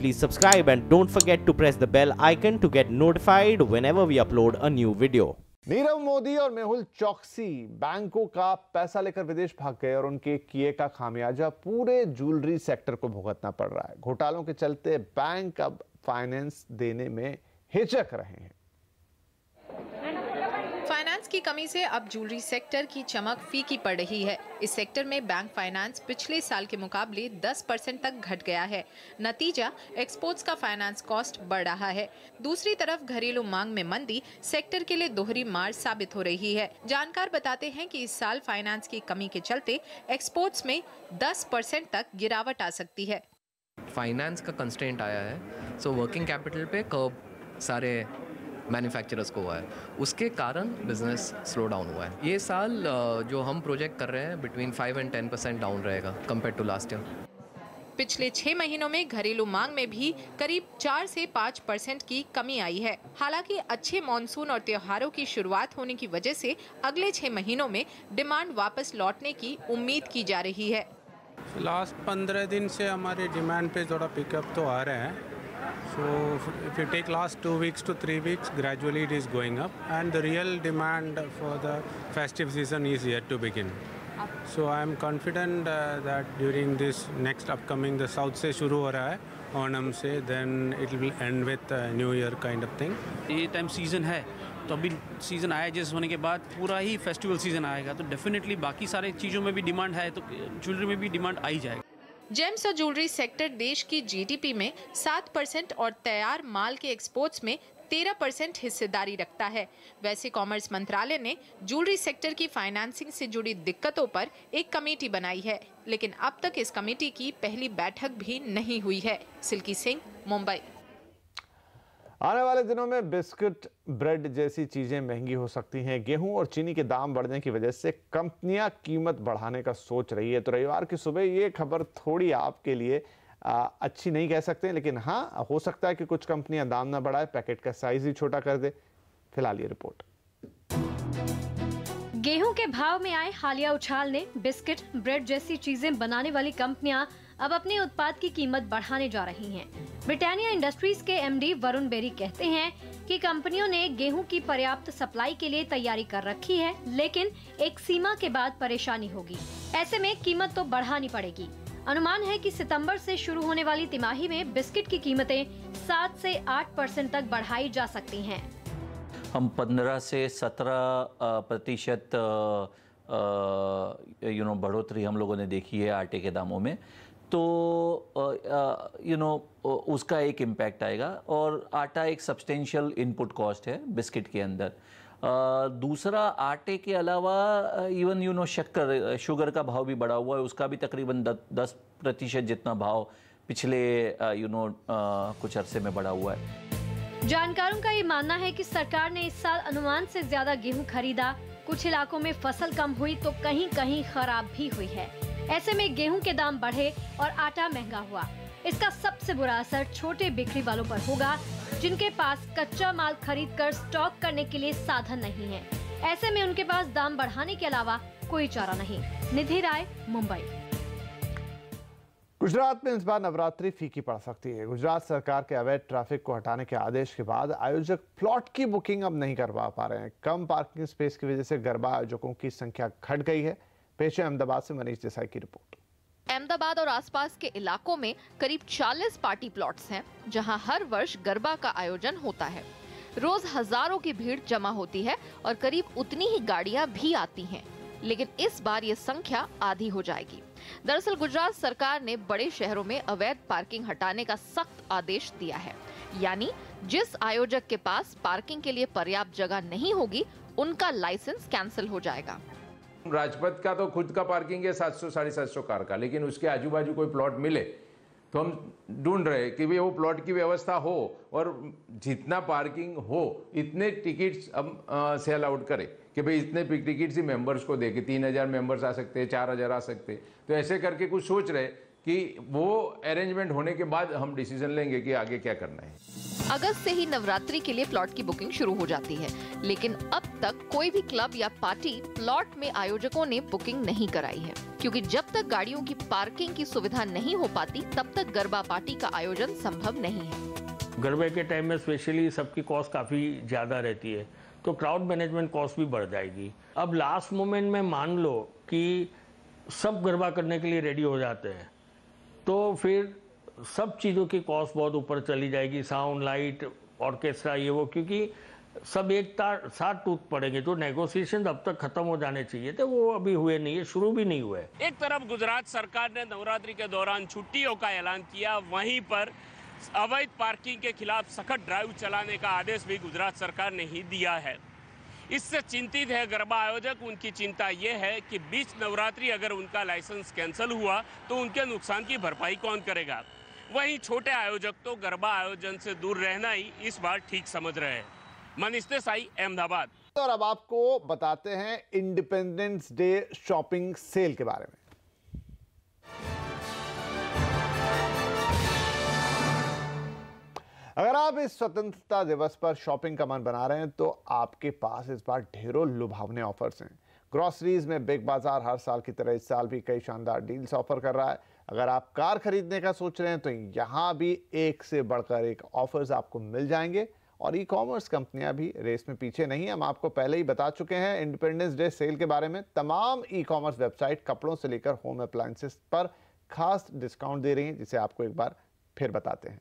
please subscribe and don't forget to press the bell icon to get notified whenever we upload a new video. Nirav Modi और मेहुल चौकसी बैंकों का पैसा लेकर विदेश भाग गए और उनके किए का खामियाजा पूरे ज्वेलरी सेक्टर को भुगतना पड़ रहा है। घोटालों के चलते बैंक अब फाइनेंस देने में हिचक रहे हैं। फाइनेंस की कमी से अब ज्वेलरी सेक्टर की चमक फीकी पड़ रही है। इस सेक्टर में बैंक फाइनेंस पिछले साल के मुकाबले 10% तक घट गया है। नतीजा एक्सपोर्ट्स का फाइनेंस कॉस्ट बढ़ रहा है। दूसरी तरफ घरेलू मांग में मंदी सेक्टर के लिए दोहरी मार साबित हो रही है। जानकार बताते हैं कि इस साल फाइनेंस की कमी के चलते एक्सपोर्ट्स में 10% तक गिरावट आ सकती है। फाइनेंस का कंस्ट्रेंट आया है, सो वर्किंग कैपिटल पे कर्व सारे मैन्युफैक्चरर्स को हुआ है, उसके कारण बिजनेस स्लो डाउन हुआ है। ये साल जो हम प्रोजेक्ट कर रहे हैं बिटवीन 5 and 10% डाउन रहेगा कंपेयर टू लास्ट ईयर। पिछले 6 महीनों में घरेलू मांग में भी करीब 4 से 5% की कमी आई है। हालांकि अच्छे मॉनसून और त्योहारों की शुरुआत होने की वजह से अगले 6 महीनों में डिमांड वापस लौटने की उम्मीद की जा रही है। लास्ट 15 दिन से हमारे डिमांड पे थोड़ा पिकअप तो आ रहे हैं। So if you take last 2 weeks to 3 weeks, gradually it is going up, and the real demand for the festive season is yet to begin. So I am confident that during this next upcoming, the south से शुरू हो रहा है ओणम से, then it will end with New Year kind of thing. ये time season है, तो अभी सीजन आया जिस होने के बाद पूरा ही फेस्टिवल सीजन आएगा, तो डेफिनेटली बाकी सारे चीज़ों में भी डिमांड है, तो ज्वेलरी में भी डिमांड आई जाएगी। जेम्स और ज्वेलरी सेक्टर देश की जीडीपी में 7% और तैयार माल के एक्सपोर्ट्स में 13% हिस्सेदारी रखता है। वैसे कॉमर्स मंत्रालय ने ज्वेलरी सेक्टर की फाइनेंसिंग से जुड़ी दिक्कतों पर एक कमेटी बनाई है, लेकिन अब तक इस कमेटी की पहली बैठक भी नहीं हुई है। सिल्की सिंह, मुंबई। आने वाले दिनों में बिस्कुट, ब्रेड जैसी चीजें महंगी हो सकती हैं। गेहूं और चीनी के दाम बढ़ने की वजह से कंपनियां कीमत बढ़ाने का सोच रही है। तो रविवार की सुबह ये खबर थोड़ी आपके लिए अच्छी नहीं कह सकते, लेकिन हाँ, हो सकता है कि कुछ कंपनियां दाम ना बढ़ाए, पैकेट का साइज ही छोटा कर दे। फिलहाल ये रिपोर्ट। गेहूं के भाव में आए हालिया उछाल ने बिस्किट, ब्रेड जैसी चीजें बनाने वाली कंपनियां अब अपने उत्पाद की कीमत बढ़ाने जा रही हैं। ब्रिटानिया इंडस्ट्रीज के एमडी वरुण बेरी कहते हैं कि कंपनियों ने गेहूं की पर्याप्त सप्लाई के लिए तैयारी कर रखी है, लेकिन एक सीमा के बाद परेशानी होगी। ऐसे में कीमत तो बढ़ानी पड़ेगी। अनुमान है कि सितंबर से शुरू होने वाली तिमाही में बिस्किट की कीमतें 7 से 8% तक बढ़ाई जा सकती हैं। हम 15 से 17% बढ़ोतरी हम लोगों ने देखी है आटे के दामों में, तो उसका एक इम्पैक्ट आएगा। और आटा एक सब्सटेंशियल इनपुट कॉस्ट है बिस्किट के अंदर। दूसरा, आटे के अलावा इवन शक्कर, शुगर का भाव भी बढ़ा हुआ है, उसका भी तकरीबन 10% जितना भाव पिछले कुछ अरसे में बढ़ा हुआ है। जानकारों का ये मानना है कि सरकार ने इस साल अनुमान से ज्यादा गेहूं खरीदा। कुछ इलाकों में फसल कम हुई तो कहीं कहीं खराब भी हुई है। ऐसे में गेहूं के दाम बढ़े और आटा महंगा हुआ। इसका सबसे बुरा असर छोटे बिक्री वालों पर होगा, जिनके पास कच्चा माल खरीदकर स्टॉक करने के लिए साधन नहीं है। ऐसे में उनके पास दाम बढ़ाने के अलावा कोई चारा नहीं। निधि राय, मुंबई। गुजरात में इस बार नवरात्रि फीकी पड़ सकती है। गुजरात सरकार के अवैध ट्रैफिक को हटाने के आदेश के बाद आयोजक प्लॉट की बुकिंग अब नहीं करवा पा रहे हैं। कम पार्किंग स्पेस की वजह से गरबा आयोजकों की संख्या घट गई है। पेश है अहमदाबाद से मनीष देसाई की रिपोर्ट। अहमदाबाद और आसपास के इलाकों में करीब 40 पार्टी प्लॉट्स हैं, जहां हर वर्ष गरबा का आयोजन होता है। रोज हजारों की भीड़ जमा होती है और करीब उतनी ही गाड़ियां भी आती हैं, लेकिन इस बार ये संख्या आधी हो जाएगी। दरअसल गुजरात सरकार ने बड़े शहरों में अवैध पार्किंग हटाने का सख्त आदेश दिया है, यानी जिस आयोजक के पास पार्किंग के लिए पर्याप्त जगह नहीं होगी, उनका लाइसेंस कैंसिल हो जाएगा। राजपथ का तो खुद का पार्किंग है 700-750 कार का, लेकिन उसके आजू बाजू कोई प्लॉट मिले तो हम ढूंढ रहे कि भाई वो प्लॉट की व्यवस्था हो और जितना पार्किंग हो इतने टिकट्स हम सेल आउट करें कि भाई इतने टिकट्स ही मेंबर्स को दे के 3000 मेंबर्स आ सकते हैं, 4000 आ सकते हैं। तो ऐसे करके कुछ सोच रहे कि वो अरेंजमेंट होने के बाद हम डिसीजन लेंगे कि आगे क्या करना है। अगस्त से ही नवरात्रि के लिए प्लॉट की बुकिंग शुरू हो जाती है, लेकिन अब तक कोई भी क्लब या पार्टी प्लॉट में आयोजकों ने बुकिंग नहीं कराई है, क्योंकि जब तक गाड़ियों की पार्किंग की सुविधा नहीं हो पाती तब तक गरबा पार्टी का आयोजन संभव नहीं है। गरबे के टाइम में स्पेशली सबकी कॉस्ट काफ़ी ज़्यादा रहती है, तो क्राउड मैनेजमेंट कॉस्ट भी बढ़ जाएगी। अब लास्ट मोमेंट में मान लो कि सब गरबा करने के लिए रेडी हो जाते हैं, तो फिर सब चीज़ों की कॉस्ट बहुत ऊपर चली जाएगी, साउंड, लाइट, ऑर्केस्ट्रा, ये वो, क्योंकि सब एक साथ टूट पड़ेंगे। जो नेगोशिएशन अब तक खत्म हो जाने चाहिए थे वो अभी हुए नहीं है, शुरू भी नहीं हुए। एक तरफ गुजरात सरकार ने नवरात्रि के दौरान छुट्टियों का ऐलान किया, वहीं पर अवैध पार्किंग के खिलाफ सख्त ड्राइव चलाने का आदेश भी गुजरात सरकार ने ही दिया है। इससे चिंतित है गरबा आयोजक। उनकी चिंता ये है कि बीच नवरात्रि अगर उनका लाइसेंस कैंसिल हुआ तो उनके नुकसान की भरपाई कौन करेगा। वहीं छोटे आयोजक तो गरबा आयोजन से दूर रहना ही इस बार ठीक समझ रहे हैं। मनीष देसाई, अहमदाबाद। और अब आपको बताते हैं इंडिपेंडेंस डे शॉपिंग सेल के बारे में। अगर आप इस स्वतंत्रता दिवस पर शॉपिंग का मन बना रहे हैं तो आपके पास इस बार ढेरों लुभावने ऑफर्स हैं। ग्रोसरीज में बिग बाजार हर साल की तरह इस साल भी कई शानदार डील्स ऑफर कर रहा है। अगर आप कार खरीदने का सोच रहे हैं तो यहाँ भी एक से बढ़कर एक ऑफर्स आपको मिल जाएंगे। और ई कॉमर्स कंपनियां भी रेस में पीछे नहीं। हम आपको पहले ही बता चुके हैं इंडिपेंडेंस डे सेल के बारे में। तमाम ई कॉमर्स वेबसाइट कपड़ों से लेकर होम अप्लायंसेस पर खास डिस्काउंट दे रही हैं, जिसे आपको एक बार फिर बताते हैं।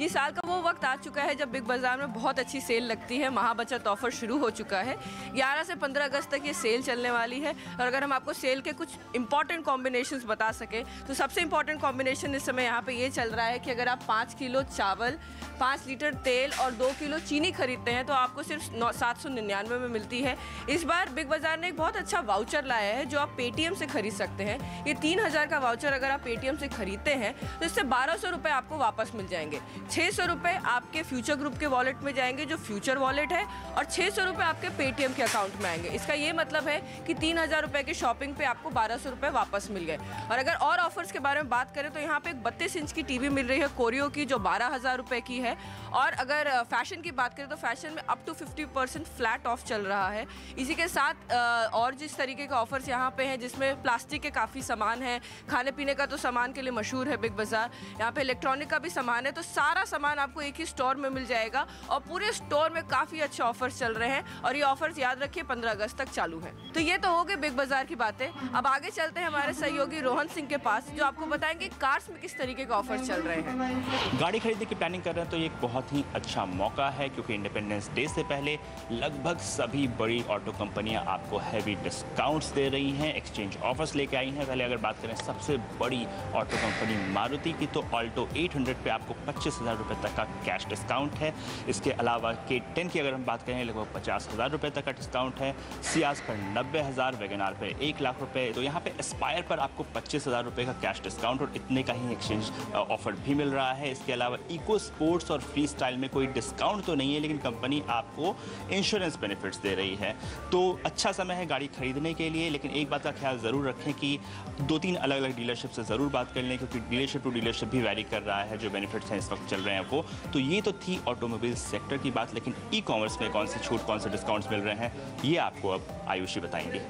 ये साल का वो वक्त आ चुका है जब बिग बाजार में बहुत अच्छी सेल लगती है। महाबचत ऑफर शुरू हो चुका है। 11 से 15 अगस्त तक ये सेल चलने वाली है। और अगर हम आपको सेल के कुछ इंपॉर्टेंट कॉम्बिनेशंस बता सके तो सबसे इंपॉर्टेंट कॉम्बिनेशन इस समय यहाँ पे ये चल रहा है कि अगर आप 5 किलो चावल, 5 लीटर तेल और 2 किलो चीनी खरीदते हैं तो आपको सिर्फ 799 में मिलती है। इस बार बिग बाजार ने एक बहुत अच्छा वाउचर लाया है जो आप पेटीएम से खरीद सकते हैं। ये 3000 का वाउचर अगर आप पेटीएम से खरीदते हैं तो इससे 1200 रुपये आपको वापस मिल जाएंगे। 600 रुपये आपके फ्यूचर ग्रुप के वॉलेट में जाएंगे जो फ्यूचर वॉलेट है, और 600 रुपये आपके पेटीएम के अकाउंट में आएंगे। इसका ये मतलब है कि 3000 रुपये की शॉपिंग पे आपको 1200 रुपये वापस मिल गए। और अगर और ऑफर्स के बारे में बात करें तो यहाँ पे एक 32 इंच की टीवी मिल रही है कोरियो की जो 12,000 रुपये की है। और अगर फैशन की बात करें तो फैशन में अप टू 50% फ्लैट ऑफ चल रहा है। इसी के साथ और जिस तरीके के ऑफर्स यहाँ पे हैं जिसमें प्लास्टिक के काफ़ी सामान हैं, खाने पीने का तो सामान के लिए मशहूर है बिग बाजार, यहाँ पे इलेक्ट्रॉनिक का भी सामान है। तो सारा सामान आपको एक ही स्टोर में मिल जाएगा और पूरे स्टोर में काफ़ी अच्छे ऑफर्स चल रहे हैं। और ये ऑफर्स याद रखिए 15 अगस्त तक चालू है। तो ये तो हो गए बिग बाजार की बातें। अब आगे चलते हैं हमारे सहयोगी रोहन सिंह के पास जो आपको बताएंगे कार्स में किस तरीके के ऑफर्स चल रहे हैं। गाड़ी खरीदने की प्लानिंग कर रहे हैं तो ये एक बहुत ही अच्छा मौका है, क्योंकि इंडिपेंडेंस डे से पहले लगभग सभी बड़ी ऑटो कंपनियां आपको हैवी डिस्काउंट्स दे रही हैं, एक्सचेंज ऑफर्स लेके आई हैं। पहले अगर बात करें सबसे बड़ी ऑटो कंपनी मारुति की तो ऑल्टो 800 पे आपको 25,000 रुपये तक का कैश डिस्काउंट है। इसके अलावा K10 की अगर हम बात करें लगभग 50,000 रुपये तक का डिस्काउंट है। सियाज पर 90,000, वैगनार पे 1 लाख रुपये। तो यहाँ पे एस्पायर पर आपको 25,000 रुपये का कैश डिस्काउंट और इतने का ही एक्सचेंज ऑफर भी मिल रहा है। इसके अलावा इको स्पोर्ट्स और फ्री स्टाइल में कोई डिस्काउंट तो नहीं है, लेकिन कंपनी आपको इंश्योरेंस बेनिफिट्स दे रही है। तो अच्छा समय है गाड़ी खरीदने के लिए, लेकिन एक बात का ख्याल ज़रूर रखें कि 2-3 अलग अलग डीलरशिप से ज़रूर बात कर लें, क्योंकि डीलरशिप टू डीलरशिप भी वैरी कर रहा है जो बेनिफिट्स हैं इस वक्त चल रहे हैं वो। तो ये तो थी ऑटोमोबाइल सेक्टर की बात, लेकिन ई कॉमर्स में कौन सी छूट, कौन से डिस्काउंट्स मिल रहे हैं, ये आपको अब आयुषी बताएंगे।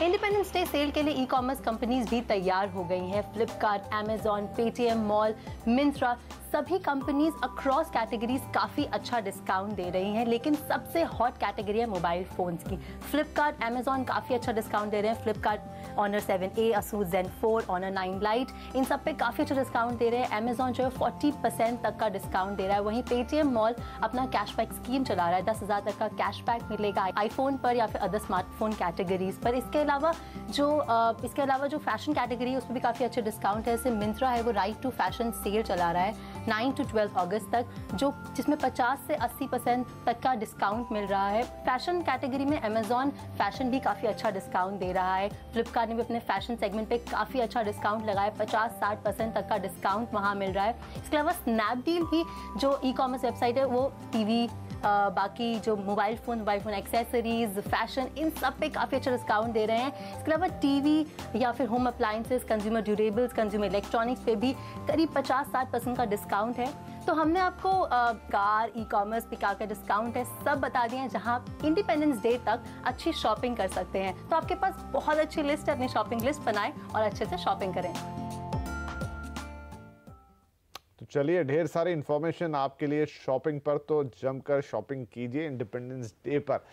इंडिपेंडेंस डे सेल के लिए ई कॉमर्स कंपनीज भी तैयार हो गई हैं। Flipkart, Amazon, Paytm mall, Myntra, सभी कंपनीज अक्रॉस कैटेगरीज काफ़ी अच्छा डिस्काउंट दे रही हैं। लेकिन सबसे हॉट कैटेगरी है मोबाइल फ़ोन्स की। फ्लिपकार्ट, अमेजॉन काफ़ी अच्छा डिस्काउंट दे रहे हैं। Flipkart Honor 7A, Asus Zen 4, Honor 9 Lite, इन सब पे काफ़ी अच्छा डिस्काउंट दे रहे हैं। अमेजॉन जो है 40% तक का डिस्काउंट दे रहा है। वहीं पेटीएम मॉल अपना कैशबैक स्कीम चला रहा है, 10,000 तक का कैशबैक मिलेगा आईफोन पर या फिर अदर स्मार्टफोन कैटेगरीज पर। इसके अलावा जो फैशन कैटेगरी है उस पर भी काफ़ी अच्छे डिस्काउंट है। जैसे मिंत्रा है वो राइट टू फैशन सेल चला रहा है 9 to 12 अगस्त तक, जिसमें 50 से 80% तक का डिस्काउंट मिल रहा है। फैशन कैटेगरी में अमेजॉन फैशन भी काफ़ी अच्छा डिस्काउंट दे रहा है। फ्लिपकार्ट ने भी अपने फैशन सेगमेंट पे काफ़ी अच्छा डिस्काउंट लगाया, 50-60% तक का डिस्काउंट वहाँ मिल रहा है। इसके अलावा स्नैपडील भी जो ई कॉमर्स वेबसाइट है वो टीवी, बाकी जो मोबाइल फ़ोन एक्सेसरीज, फैशन, इन सब पे काफ़ी अच्छा डिस्काउंट दे रहे हैं। इसके अलावा टीवी या फिर home appliances, consumer durables, consumer electronics पे भी करीब 50-60% का डिस्काउंट है। तो हमने आपको कार, ई कॉमर्स पे क्या क्या डिस्काउंट है सब बता दिए हैं, जहां आप इंडिपेंडेंस डे तक अच्छी शॉपिंग कर सकते हैं। तो आपके पास बहुत अच्छी लिस्ट है, अपनी शॉपिंग लिस्ट बनाएं और अच्छे से शॉपिंग करें। तो चलिए, ढेर सारी इंफॉर्मेशन आपके लिए शॉपिंग पर, तो जमकर शॉपिंग कीजिए इंडिपेंडेंस डे पर।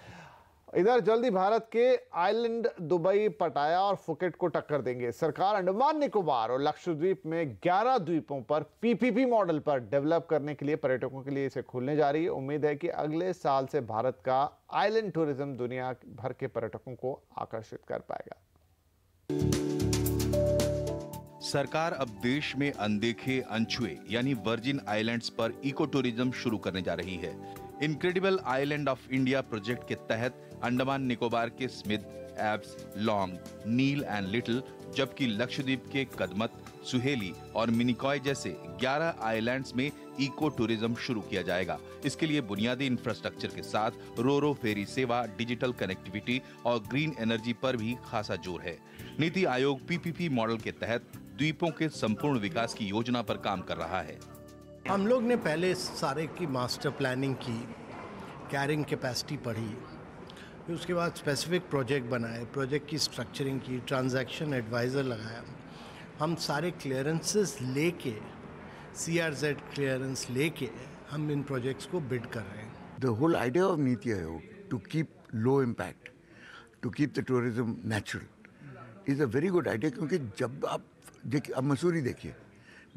इधर जल्दी भारत के आइलैंड दुबई, पटाया और फुकेट को टक्कर देंगे। सरकार अंडमान निकोबार और लक्षद्वीप में 11 द्वीपों पर पीपीपी मॉडल पर डेवलप करने के लिए पर्यटकों के लिए इसे खोलने जा रही है। उम्मीद है कि अगले साल से भारत का आइलैंड टूरिज्म दुनिया भर के पर्यटकों को आकर्षित कर पाएगा। सरकार अब देश में अनदेखे, अनछुए यानी वर्जिन आइलैंड्स पर इको टूरिज्म शुरू करने जा रही है। Incredible island of India project के तहत अंडमान निकोबार के स्मिथ, एब्स, लॉन्ग, नील एंड लिटिल, जबकि लक्षद्वीप के कदमत, सुहेली और मिनिकॉय जैसे 11 आइलैंड्स में इको टूरिज्म शुरू किया जाएगा। इसके लिए बुनियादी इंफ्रास्ट्रक्चर के साथ रोरो फेरी सेवा, डिजिटल कनेक्टिविटी और ग्रीन एनर्जी पर भी खासा जोर है। नीति आयोग पीपीपी मॉडल के तहत द्वीपों के संपूर्ण विकास की योजना पर काम कर रहा है। हम लोग ने पहले सारे की मास्टर प्लानिंग की, कैरिंग कैपेसिटी पढ़ी, फिर उसके बाद स्पेसिफिक प्रोजेक्ट बनाए, प्रोजेक्ट की स्ट्रक्चरिंग की, ट्रांजैक्शन एडवाइज़र लगाया। हम सारे क्लियरेंसेस लेके, CRZ क्लियरेंस लेके हम इन प्रोजेक्ट्स को बिड कर रहे हैं। The whole idea of NITI Aayog to keep low impact, to keep the tourism natural is a very good idea. क्योंकि जब आप देखिए, अब मसूरी देखिए,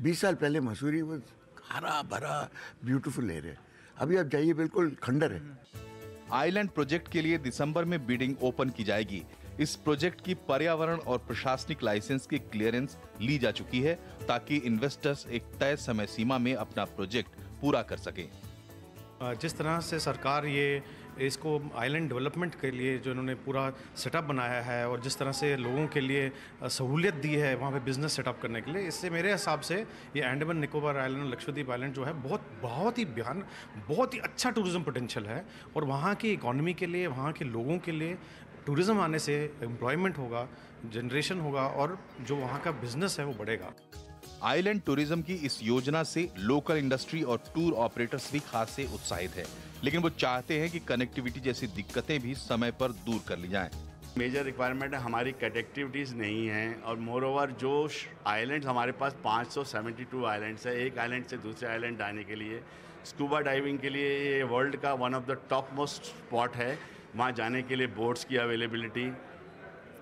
20 साल पहले मसूरी वो हरा भरा ब्यूटीफुल एरिया, अभी आप जाइए बिल्कुल खंडर है। आइलैंड प्रोजेक्ट के लिए दिसंबर में बिडिंग ओपन की जाएगी। इस प्रोजेक्ट की पर्यावरण और प्रशासनिक लाइसेंस की क्लियरेंस ली जा चुकी है, ताकि इन्वेस्टर्स एक तय समय सीमा में अपना प्रोजेक्ट पूरा कर सकें। जिस तरह से सरकार इसको आइलैंड डेवलपमेंट के लिए जो इन्होंने पूरा सेटअप बनाया है और जिस तरह से लोगों के लिए सहूलियत दी है वहाँ पे बिजनेस सेटअप करने के लिए, इससे मेरे हिसाब से ये अंडमान निकोबार आइलैंड और लक्षद्वीप आइलैंड जो है बहुत ही अच्छा टूरिज्म पोटेंशियल है। और वहाँ की इकॉनमी के लिए, वहाँ के लोगों के लिए टूरिज्म आने से एम्प्लॉयमेंट होगा, जनरेशन होगा और जो वहाँ का बिजनेस है वो बढ़ेगा। आइलैंड टूरिज्म की इस योजना से लोकल इंडस्ट्री और टूर ऑपरेटर्स भी खासे उत्साहित है, लेकिन वो चाहते हैं कि कनेक्टिविटी जैसी दिक्कतें भी समय पर दूर कर ली जाएं। मेजर रिक्वायरमेंट है, हमारी कनेक्टिविटीज़ नहीं है और मोर ओवर जो आइलैंड्स हमारे पास 572 आइलैंड्स है, एक आइलैंड से दूसरे आइलैंड जाने के लिए, स्कूबा डाइविंग के लिए ये वर्ल्ड का one of the top most spot है। वहाँ जाने के लिए बोट्स की availability,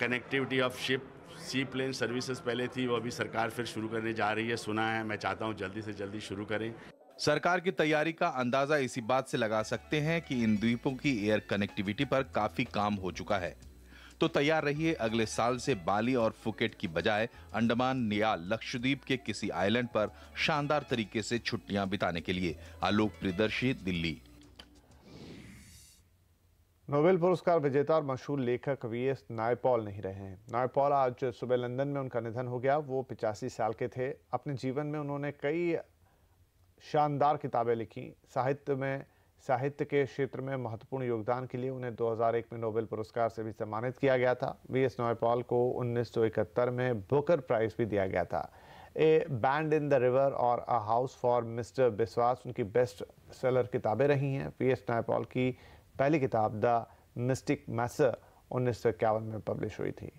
connectivity of ship, sea plane services पहले थी, वो अभी सरकार फिर शुरू करने जा रही है, सुना है। मैं चाहता हूँ जल्दी से जल्दी शुरू करें। सरकार की तैयारी का अंदाजा इसी बात से लगा सकते हैं कि इन द्वीपों की एयर कनेक्टिविटी पर काफी काम हो चुका है। तो तैयार रहिए अगले साल से बाली और फुकेट की बजाय अंडमान या लक्षद्वीप के किसी आइलैंड पर शानदार तरीके से छुट्टियां बिताने के लिए। आलोक प्रियदर्शी, दिल्ली। नोबेल पुरस्कार विजेता और मशहूर लेखक VS नायपॉल नहीं रहे हैं। नायपॉल आज सुबह लंदन में उनका निधन हो गया। वो 85 साल के थे। अपने जीवन में उन्होंने कई शानदार किताबें लिखी। साहित्य के क्षेत्र में महत्वपूर्ण योगदान के लिए उन्हें 2001 में नोबेल पुरस्कार से भी सम्मानित किया गया था। VS नायपॉल को 1971 में बुकर प्राइज भी दिया गया था। A band in the river और अ हाउस फॉर मिस्टर बिस्वास उनकी बेस्ट सेलर किताबें रही हैं। VS नायपॉल की पहली किताब द मिस्टिक मैसर 1951 में पब्लिश हुई थी।